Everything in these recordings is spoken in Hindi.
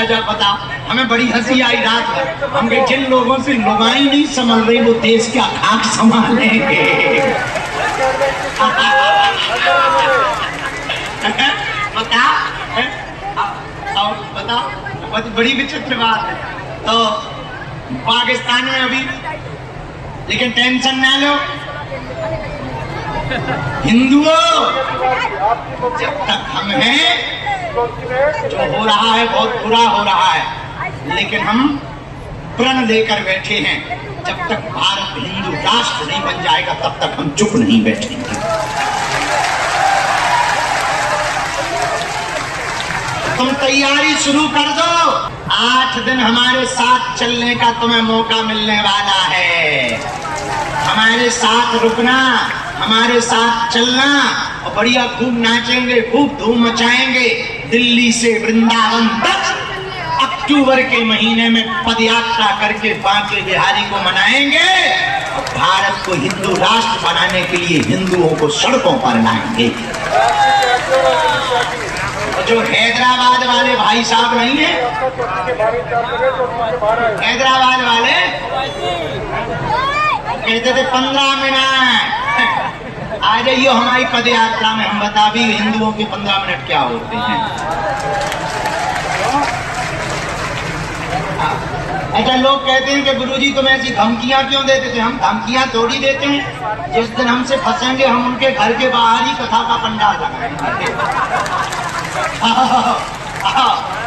राजा बताओ, हमें बड़ी हंसी आई रात भर। हम कहे जिन लोगों से लुगाई नहीं संभल रही वो देश क्या खाक संभालेंगे। बताओ, बड़ी विचित्र बात है। तो पाकिस्तान में अभी, लेकिन टेंशन ना लो हिंदुओं, जब तक हम हैं जो हो रहा है बहुत बुरा हो रहा है, लेकिन हम प्रण लेकर बैठे हैं जब तक भारत हिंदू राष्ट्र नहीं बन जाएगा तब तक हम चुप नहीं बैठेंगे। तुम तैयारी शुरू कर दो, 8 दिन हमारे साथ चलने का तुम्हें मौका मिलने वाला है। हमारे साथ रुकना, हमारे साथ चलना और बढ़िया खूब नाचेंगे, खूब धूम मचाएंगे। दिल्ली से वृंदावन तक अक्टूबर के महीने में पदयात्रा करके बांके बिहारी को मनाएंगे और भारत को हिंदू राष्ट्र बनाने के लिए हिंदुओं को सड़कों पर लाएंगे। जो हैदराबाद वाले भाई साहब नहीं है, हैदराबाद वाले कहते थे 15 मिनट आ जाइए हमारी पद यात्रा में, हम बता भी हिंदुओं के 15 मिनट क्या होते हैं। अच्छा, लोग कहते हैं कि गुरुजी तुम ऐसी धमकियां क्यों देते थे? हम धमकियां थोड़ी देते हैं, जिस दिन हमसे फंसेंगे हम उनके घर के बाहर ही कथा का पंडाल लगाएंगे।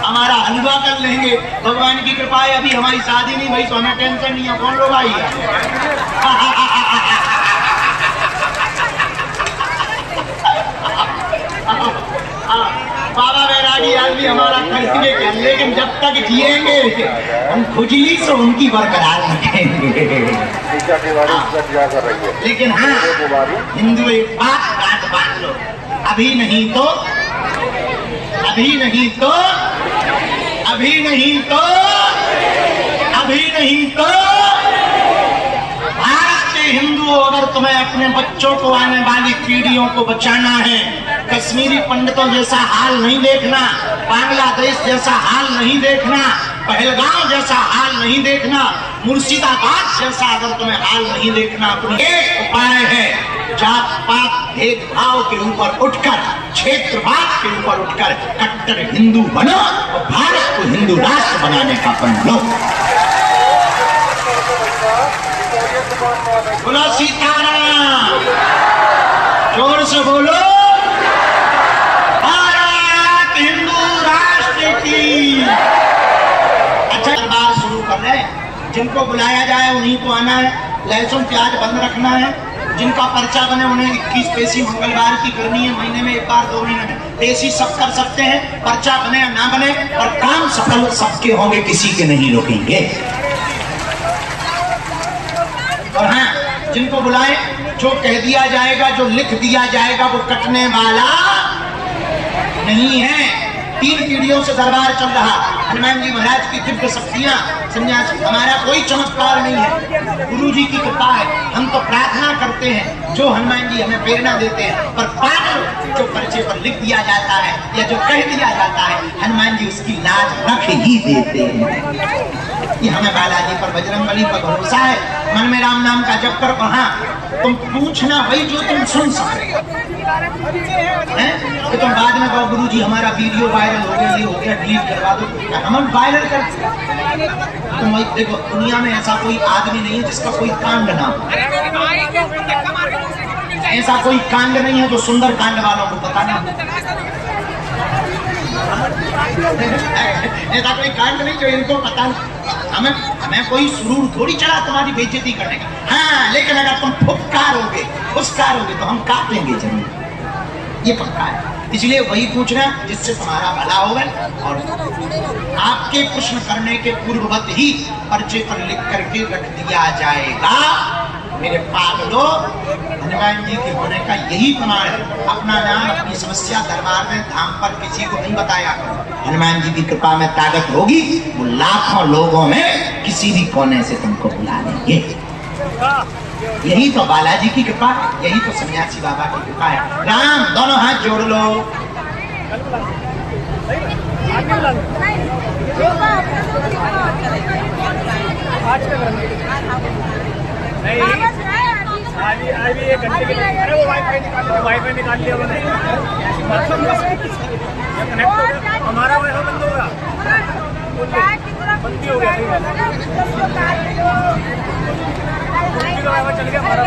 हमारा हलवा कर लेंगे, भगवान की कृपा है अभी हमारी शादी नहीं भाई तो हमें टेंशन नहीं है, कौन लोग आई है। बाबा बैरागी आदमी हमारा खर्च के कर, लेकिन जब तक जिएंगे हम खुजली से उनकी बरकरार रखेंगे। लेकिन हाँ, हिंदू एक बात बांध लो, अभी नहीं तो अभी नहीं तो अभी नहीं तो अभी नहीं तो भारत के हिंदुओं, अगर तुम्हें अपने बच्चों को, आने वाली पीढ़ियों को बचाना है, कश्मीरी पंडितों जैसा हाल नहीं देखना, बांग्लादेश जैसा हाल नहीं देखना, पहलगाम जैसा हाल नहीं देखना, मुर्शिदाबाद जैसा अगर तुम्हें हाल नहीं देखना, अपनी एक उपाय है, जात पात भेदभाव के ऊपर उठकर, क्षेत्रवाद के ऊपर उठकर कट्टर हिंदू बनो और भारत को हिंदू राष्ट्र बनाने का प्रण लो। बोलो सीताराम, जोर से बोलो, भारत हिंदू राष्ट्र की। अच्छा, बात शुरू कर रहे हैं, जिनको बुलाया जाए उन्हीं को आना है, लहसुन प्याज बंद रखना है, जिनका पर्चा बने उन्हें 21 पेशी मंगलवार की करनी है, महीने में एक बार 2 महीने में। पेशी सब कर सकते हैं, पर्चा बने या ना बने, और काम सफल सबके होंगे, किसी के नहीं रोकेंगे। और हाँ, जिनको बुलाए, जो कह दिया जाएगा, जो लिख दिया जाएगा वो कटने वाला नहीं है। 3 पीढ़ियों से दरबार चल रहा, हनुमान जी महाराज की दिव्य शक्तियां, सन्यासी, हमारा कोई चमत्कार नहीं है, गुरु जी की कृपा है। हम तो प्रार्थना करते हैं, जो हनुमान जी हमें प्रेरणा देते हैं, पर पाठ जो पर्चे पर लिख दिया जाता है या जो कह दिया जाता है, हनुमान जी उसकी लाज रख ही देते हैं। ये हमें बालाजी पर, बजरंगबली पर भरोसा है। मन में राम नाम का जप करो। हाँ, तुम पूछना वही जो तुम सुन सको, तो तुम बाद में कहो गुरु जी हमारा वीडियो वायरल हो गया, ये हो गया, डिलीट करवा दो, हम वायरल करते। तुम देखो, दुनिया में ऐसा कोई आदमी नहीं है जिसका कोई कांड ना हो, ऐसा कोई कांड नहीं है जो सुंदर कांड वालों को पता नहीं, ऐसा कोई कांड नहीं जो इनको पता नहीं। हमें कोई सुरूर थोड़ी चढ़ा तुम्हारी बेइज्जती करने का। हाँ, लेकिन अगर तुम फुफकारोगे, फुसकारोगे तो हम काटेंगे जरूर, ये पक्का है। इसलिए वही पूछना जिससे तुम्हारा भला होगा, और आपके प्रश्न करने के पूर्ववत ही पर्चे पर लिख करके रख दिया जाएगा। मेरे पागलों, हनुमान जी के होने का यही प्रमाण है। अपना नाम, अपनी समस्या दरबार में, धाम पर किसी को नहीं बताया करो। हनुमान जी की कृपा में ताकत होगी, वो लाखों लोगों में किसी भी कोने से तुमको बुला लेंगे। यही तो बालाजी की कृपा है, यही तो सन्यासी बाबा की कृपा है। राम, दोनों हाथ जोड़ लो। अभी 1 घंटे के लिए अरे वो वाईफाई निकाल लिया मैंने हमारा वाईफाई बंद होगा बंद हो गया वाईफाई चल गया हमारा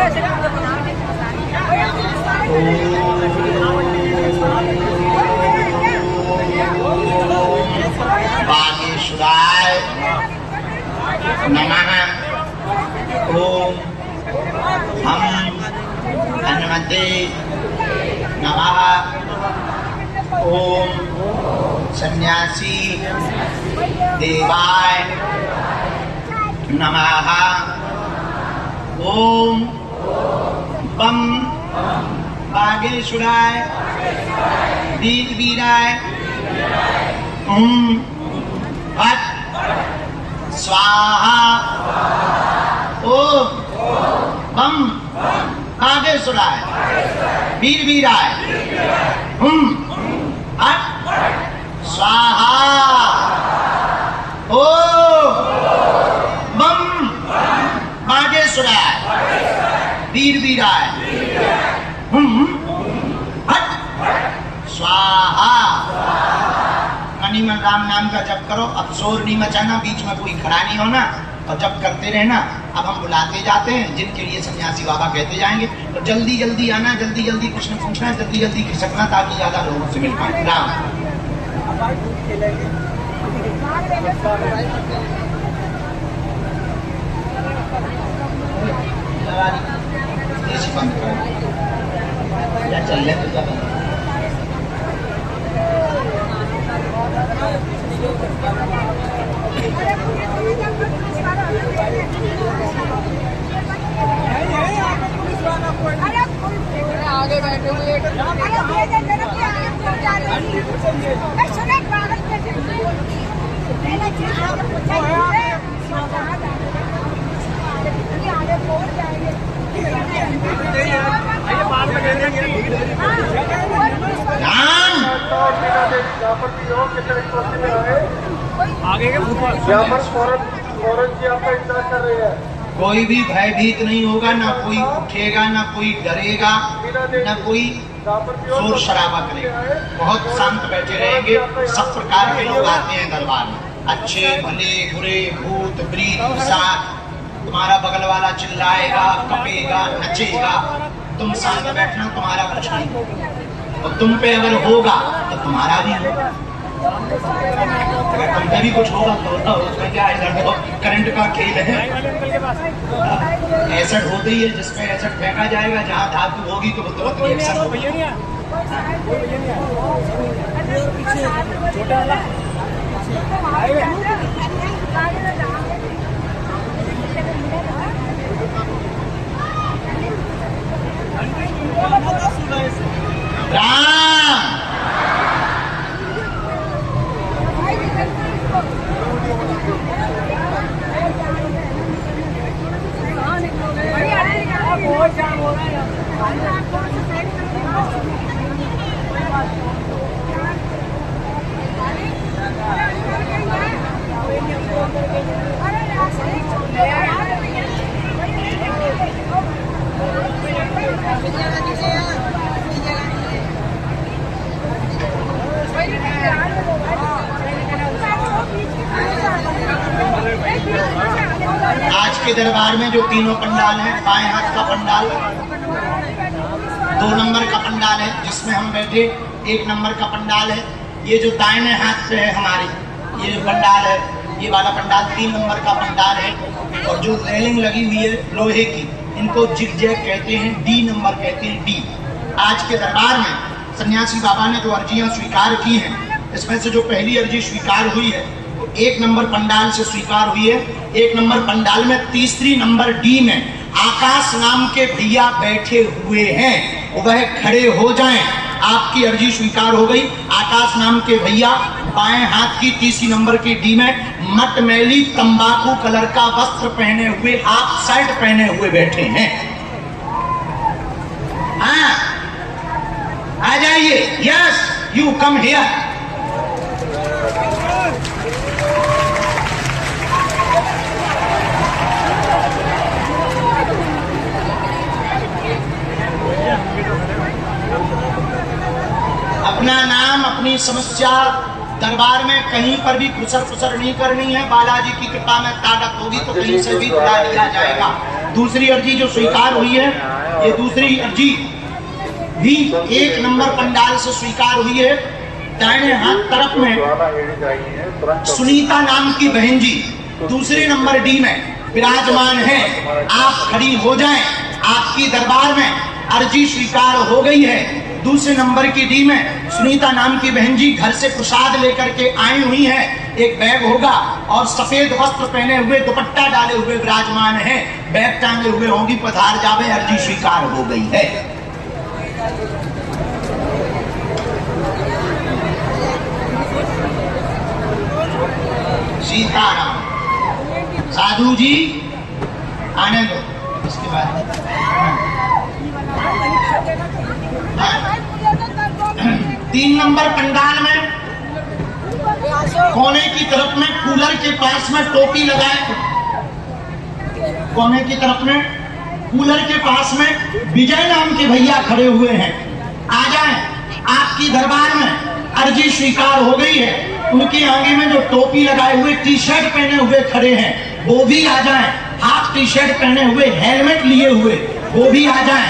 बागेश्वराय नमः। ओम हम हनुमते नमः। ओम सन्यासी देवाय नमः। ओम बम बागेश्वराय वीर वीराय भट स्वाहा। ओम बम बागेश्वराय वीर वीराय भट स्वाहा। ओम बम बागेश्वराय वीर वीराय भट स्वाहा। मणिमन राम नाम का जप करो। अब शोर नहीं मचाना, बीच में कोई खड़ा नहीं होना और जप करते रहना। अब हम बुलाते जाते हैं, जिनके लिए सन्यासी बाबा कहते जाएंगे, तो जल्दी जल्दी आना, जल्दी जल्दी कुछ न पूछना, जल्दी जल्दी खिसकना, ताकि ज्यादा लोगों से मिल पाए। राम बंद करो या चल रहे तो बंद। आगे बैठे हुए आगे के कोई भी भयभीत नहीं होगा, ना कोई उठेगा, ना कोई डरेगा, ना कोई शोर शराबा करेगा। बहुत शांत बैठे रहेंगे। सब प्रकार के लोग आते हैं दरबार में, अच्छे भले बुरे, भूत प्रेत पिशाच। तुम्हारा बगल वाला चिल्लाएगा, कपेगा, नचेगा, तुम शांत बैठना, तुम्हारा कुछ नहीं होगा। और तुम पे अगर होगा तो तुम्हारा भी होगा। अगर तुम पे भी कुछ होगा तो उसमें क्या है, करंट का खेल है। एसिड होते ही है, जिसपे एसिड फेंका जाएगा, जहाँ धातु होगी तो तुरंत रिएक्शन होगा। राम आज के दरबार में जो तीनों पंडाल हैं, बाएं हाथ का पंडाल 2 नंबर का पंडाल है जिसमें हम बैठे, 1 नंबर का पंडाल है। ये जो दाहिने हाथ पे है हमारे, ये जो पंडाल है, ये वाला पंडाल 3 नंबर का पंडाल है। और जो रेलिंग लगी हुई है लोहे की, इनको जिगजैग कहते हैं, डी नंबर कहते हैं, डी। आज के दरबार में सन्यासी बाबा ने जो अर्जियां स्वीकार की हैं, इसमें से जो पहली अर्जी स्वीकार हुई है 1 नंबर पंडाल से स्वीकार हुई है। 1 नंबर पंडाल में तीसरी नंबर डी में आकाश नाम के भैया बैठे हुए हैं, वह खड़े हो जाएं। आपकी अर्जी स्वीकार हो गई। आकाश नाम के भैया बाएं हाथ की तीसरी नंबर की डी में मटमैली तंबाकू कलर का वस्त्र पहने हुए, हाफ शर्ट पहने हुए बैठे हैं। हाँ, आ जाइए। Yes, you come here. अपना नाम अपनी समस्या दरबार में कहीं पर भी खुसर फुसर नहीं करनी है। बालाजी की कृपा में ताकत होगी तो कहीं से भी बुला लिया जाएगा। दूसरी अर्जी जो स्वीकार हुई है, ये दूसरी अर्जी भी 1 नंबर पंडाल से स्वीकार हुई है। दाहिने हाथ तरफ में सुनीता नाम की बहन जी दूसरे नंबर डी में विराजमान है। आप खड़ी हो जाएं, आपकी दरबार में अर्जी स्वीकार हो गई है। दूसरे नंबर की डी में सुनीता नाम की बहन जी घर से प्रसाद लेकर के आई हुई है। एक बैग होगा और सफेद वस्त्र पहने हुए दुपट्टा डाले हुए विराजमान है। बैग टांगे हुए होंगी, पधार जावे, अर्जी स्वीकार हो गई है। सीताराम। साधु जी आने दो, इसके बाद 3 नंबर पंडाल में कोने की तरफ में कूलर के पास में टोपी लगाए। कोने की तरफ में कूलर के पास में विजय नाम के भैया खड़े हुए हैं। आ जाएं, आपकी दरबार में अर्जी स्वीकार हो गई है। उनके आगे में जो टोपी लगाए हुए टी शर्ट पहने हुए खड़े हैं वो भी आ जाएं। हाफ टी शर्ट पहने हुए हेलमेट लिए हुए वो भी आ जाएं।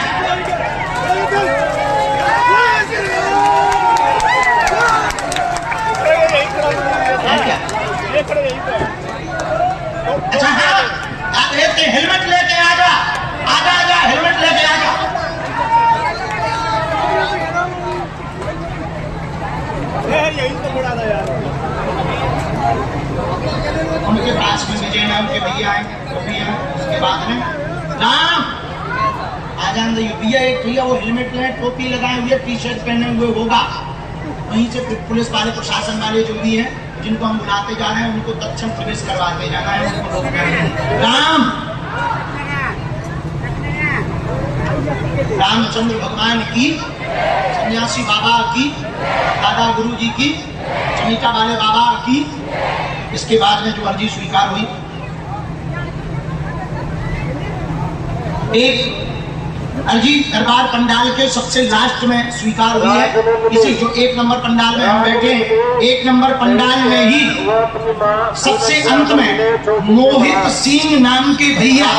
अच्छा हाँ, आप हेलमेट लेके आ जा, आजा हेलमेट लेके आ जा। यही तो बड़ा था यार। उनके पास में विजय नाम के भैया आए, वो भी है। उसके बाद में राम आ जान दो भैया, एक भैया वो हेलमेट ले टोपी लगाए हुए टी शर्ट पहने हुए होगा। वहीं से पुलिस वाले प्रशासन वाले जो भी हैं जिनको हम बुलाते जा रहे हैं उनको तत्क्षण प्रवेश करवाते जाना है, उनको रोकना है। रामचंद्र भगवान की, सन्यासी बाबा की, दादा गुरु जी की, चमिका वाले बाबा की। इसके बाद में जो अर्जी स्वीकार हुई, एक अर्जी दरबार पंडाल के सबसे लास्ट में स्वीकार हुई है। इसी जो 1 नंबर पंडाल में हम बैठे हैं, 1 नंबर पंडाल में ही सबसे अंत में मोहित सिंह नाम के भैया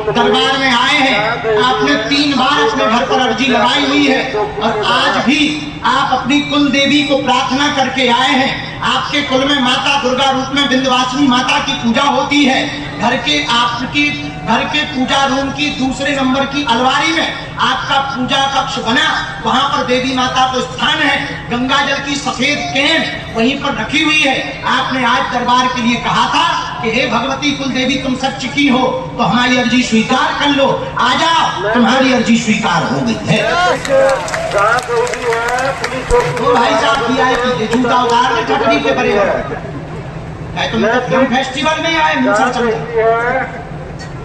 दरबार में आए हैं। आपने 3 बार अपने घर पर अर्जी लगाई हुई है और आज भी आप अपनी कुल देवी को प्रार्थना करके आए हैं। आपके कुल में माता दुर्गा रूप में विंध्यवासिनी माता की पूजा होती है। घर के पूजा रूम की दूसरे नंबर की अलमारी में आपका पूजा कक्ष बना, वहां पर देवी माता को स्थान है। गंगा जल की सफेद कैन वहीं पर रखी हुई है। आपने आज दरबार के लिए कहा था कि हे भगवती कुल देवी तुम सच की हो तो हमारी अर्जी स्वीकार कर लो, आ जाओ, तुम्हारी अर्जी स्वीकार हो गई है। तो भाई साहब VIP जूता उतार के ठटनी के बड़े तुम फिल्म फेस्टिवल में आए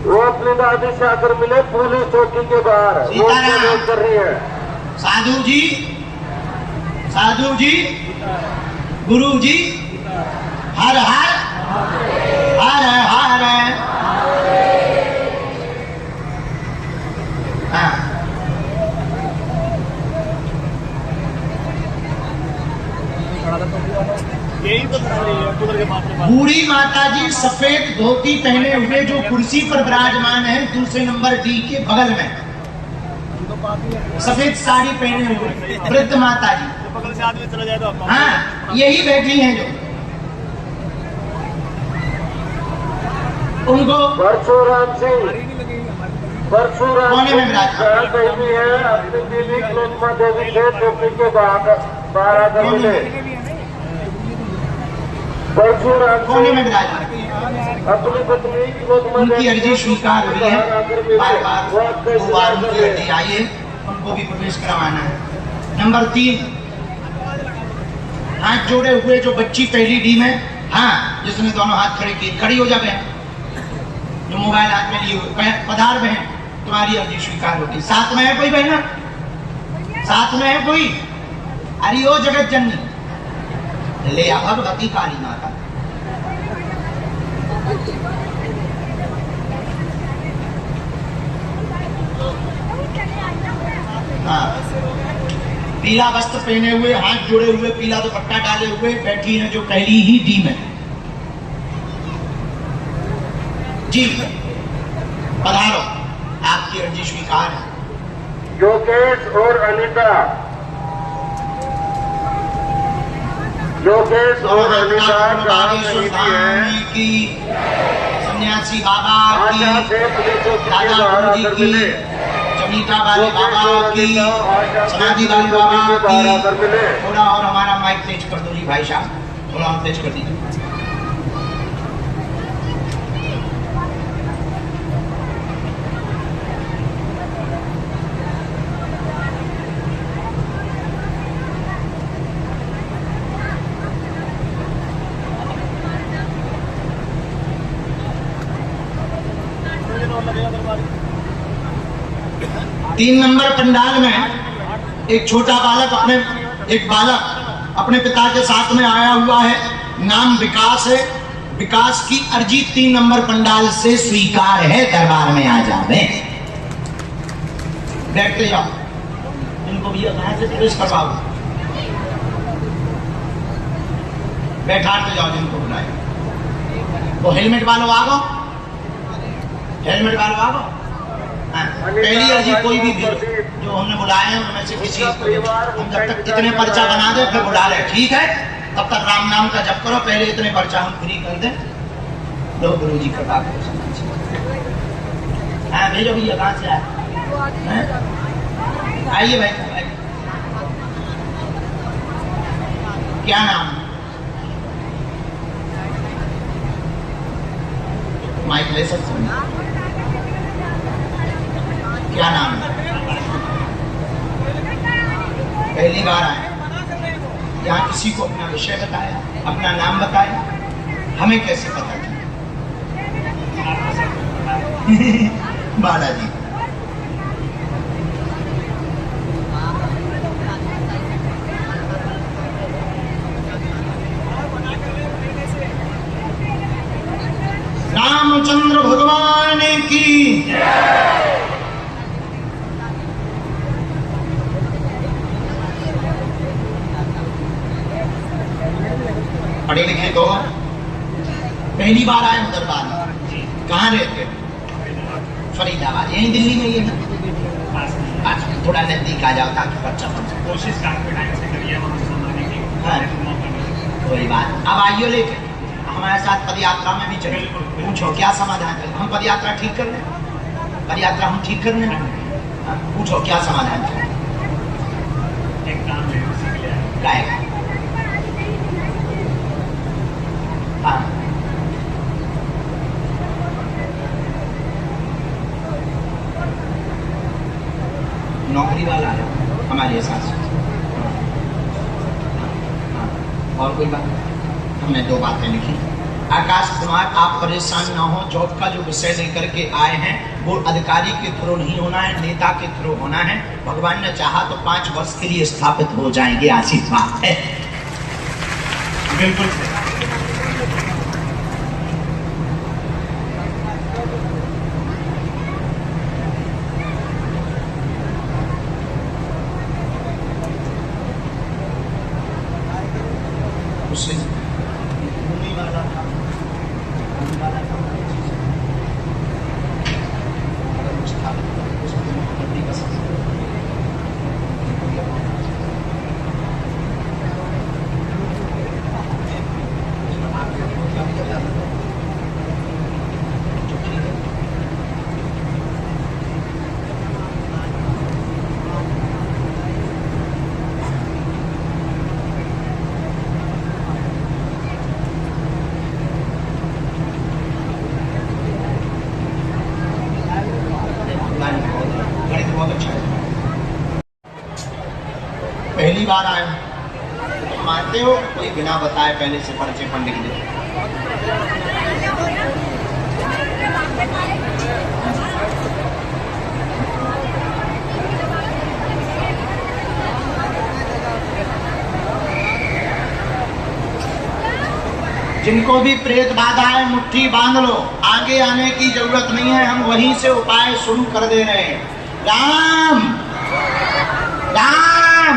वो अपनी दादी से आकर मिले पुलिस चौकी के बाहर कर रही है। साधु जी गुरु जी हर हर हर हर। हाँ यही तो बूढ़ी माता जी सफेद धोती पहने हुए जो कुर्सी पर विराजमान है दूसरे नंबर डी के बगल में, सफेद साड़ी पहने हुए वृद्ध माता जी, बगल से आदमी चला जाए तो हाँ यही बैठी हैं जो उनको परशुराम सिंह कोने में विराजमान देवी है। अपनी देवी क्लोमा देवी से चौकी के बाहर आकर मिले। परशुराम कोने में विराजमान अपनी पत्नी उनकी अर्जी स्वीकार हुई है। बार बार 2 बार उनकी अर्जी आई है, उनको भी प्रवेश करवाना है। नंबर 3 हाथ जोड़े हुए जो बच्ची पहली डी में, हाँ जिसने दोनों हाथ खड़े किए, खड़ी हो जा बहन, जो मोबाइल हाथ में लिए हुए, पधार बहन तुम्हारी अर्जी स्वीकार होगी। साथ में है कोई बहना, साथ में है कोई? अरे ओ जगत जननी ले आ भगवती काली माता। हाँ पीला वस्त्र पहने हुए, हाथ जोड़े हुए, पीला दुपट्टा डाले हुए बैठी हैं जो पहली ही डी में। जी पधारो, आपकी अर्जी स्वीकार है। योगेश और अनिता, योगेश और अनिता की सन्यासी बाबा की, आशा से पुलिसों के दादा बाहर गुरु जी आकर की, मिले। जमीता वाले बाबा की, समाधि वाले बाबा की। थोड़ा और हमारा माइक तेज कर दो जी भाई साहब, थोड़ा और तेज कर दीजिए। तीन नंबर पंडाल में एक छोटा बालक अपने पिता के साथ में आया हुआ है, नाम विकास है। विकास की अर्जी 3 नंबर पंडाल से स्वीकार है, दरबार में आ जावे। बैठते जाओ, इनको भी कहां से प्रवेश करवाओ, बैठाते जाओ जिनको बुलाए। वो हेलमेट वालों आ गो, हेलमेट वालों आ गो। पहली अर्जी कोई भी जो हमने बुलाए हैं उनमें से किसी को, हम जब तक इतने पर्चा बना दे फिर बुला ले, ठीक है? तब तक राम नाम का जप करो, पहले इतने पर्चा हम फ्री कर दें। लो गुरु जी कृपा करो। हाँ भेजो भैया, कहाँ से आए? आइए भाई, क्या नाम? माइक ले सकते हैं? क्या नाम है? पहली बार आए, यहाँ किसी को अपना विषय बताया, अपना नाम बताया, हमें कैसे पता था? बालाजी। रामचंद्र भगवान की पढ़े लिखे तो पहली बार आए हो दरबार में। कहाँ रहते? फरीदाबाद, यहीं दिल्ली में ही है। अच्छा, थोड़ा नजदीक आ जाओ ताकि बच्चा कोशिश टाइम से करिए हाँ, कोई बात। अब आइयो लेके हमारे साथ पद यात्रा में भी चले, पूछो क्या समाधान है। हम पद यात्रा ठीक कर लें, पद यात्रा हम ठीक कर लें। पूछो क्या समाधान है। एक काम है, उसी के लिए गाय हाँ, नौकरी वाला है हमारे साथ। और कोई बात? हमने 2 बातें लिखी। आकाश कुमार, आप परेशान ना हो, जॉब का जो विषय लेकर के आए हैं वो अधिकारी के थ्रू नहीं होना है, नेता के थ्रू होना है। भगवान ने चाहा तो 5 वर्ष के लिए स्थापित हो जाएंगे, आशीर्वाद है। बिल्कुल सही। उससे होने वाला था, होने वाला था। अगर कुछ था उसको नौकरी का सबसे पहली बार आए तो मानते हो? कोई बिना बताए पहले से पर्चे पर लिख दे। जिनको भी प्रेत बाधा है मुट्ठी बांध लो, आगे आने की जरूरत नहीं है, हम वहीं से उपाय शुरू कर दे रहे हैं। राम राम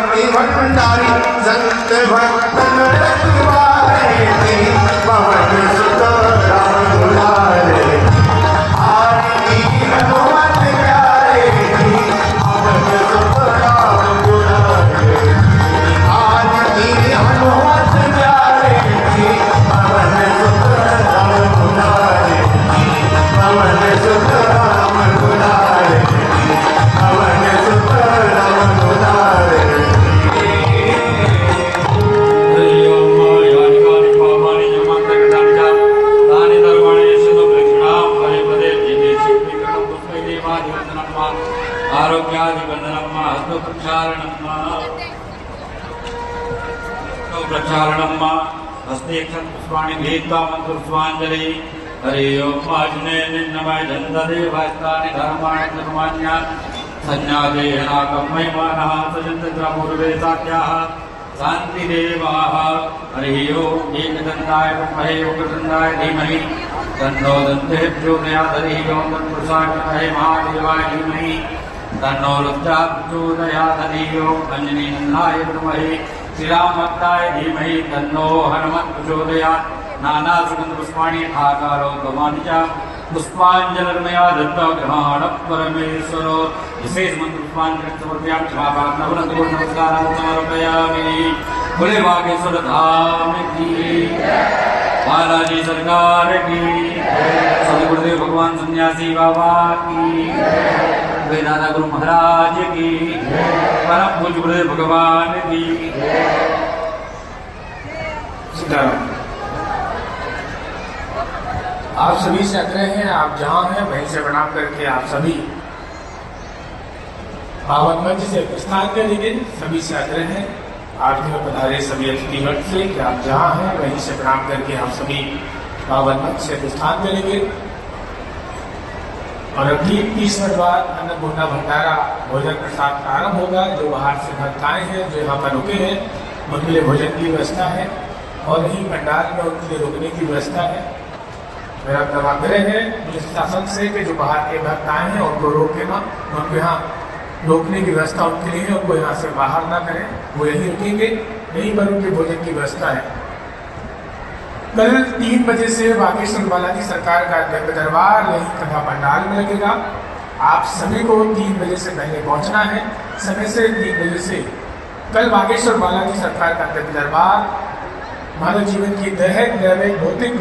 भक्ति भंडारी संत भक्तन रखवारे पवन सुत राम दुलारे आरती हनुमत प्यारे पवन सुत राम दुलारे आरती हनुमत प्यारे पवन सुत राम दुलारे पवन सुत राम दुलारे पवन सुत राम दुलारे आरोग्यादिवंदनम्मा हस्तो प्रक्षालनम्मा हस्ते पुष्पाणि भेत्वा मंत्र पुष्पांजलि हरि ओम वाजने निन्नमय दंतदेवास्तानि धर्माणि धर्मान्या संज्ञादेहनाकमय मानः सजन्तत्र पूर्वे सात्याः शांति देवाः हरि ओम एकदन्ताय विद्महे वक्रतुण्डाय धीमहि तन्नो दन्तेः प्रचोदयात् हरि ओम तत्पुरुषाय विद्महे महादेवाय धीमहि तन्नो रुद्रः प्रचोदयात् हरि ओम अंजनीनन्दाय विद्महे श्रीरामभक्ताय धीमहि तन्नो हनुमत् प्रचोदयात् नाना सुगंध पुष्पाणि आकारो गमानि च पुष्पांजलिर्मया दत्ता ग्रहण परमेश्वरो विशेष मंत्र पुष्पांजलि समर्पयामि क्षमाप्रार्थना नमस्कारान् समर्पयामि। बोले बागेश्वर धाम की बालाजी सरकार की सदगुरुदेव भगवान सन्यासी बाबा की दादा गुरु महाराज की परम पूज्य गुरुदेव भगवान की। आप सभी से आग्रह है, आप जहां हैं वहीं से प्रणाम करके आप सभी पावन मंच से प्रस्थान करेंगे। सभी से आग्रह है, आरती में पधारे सभी अतिथिगण से कि आप जहां हैं वहीं से प्रणाम करके आप सभी पावन मंच से प्रस्थान करेंगे। और अब ठीक 30 मिनट बाद अन्नपूर्णा भंडारा भोजन प्रसाद प्रारंभ होगा। जो बाहर से भक्त आए हैं, जो यहाँ पर रुके हैं, उनके लिए भोजन की व्यवस्था है और यही पंडाल में उनके लिए रुकने की व्यवस्था है। मेरा आग्रह है पुलिस शासन से कि जो बाहर के भक्त आए हैं उनको रोके ना, उनको यहाँ रोकने की व्यवस्था उनके लिए है, उनको यहाँ से बाहर ना करें, वो यहीं रुकेंगे, यहीं पर उनके भोजन की व्यवस्था है। कल 3 बजे से बागेश्वर बालाजी सरकार का दिव्य दरबार यही कथा पंडाल में लगेगा। आप सभी को 3 बजे से पहले पहुंचना है। समय से 3 बजे से कल बागेश्वर बालाजी सरकार का दिव्य दरबार मानव जीवन की दैहिक भौतिक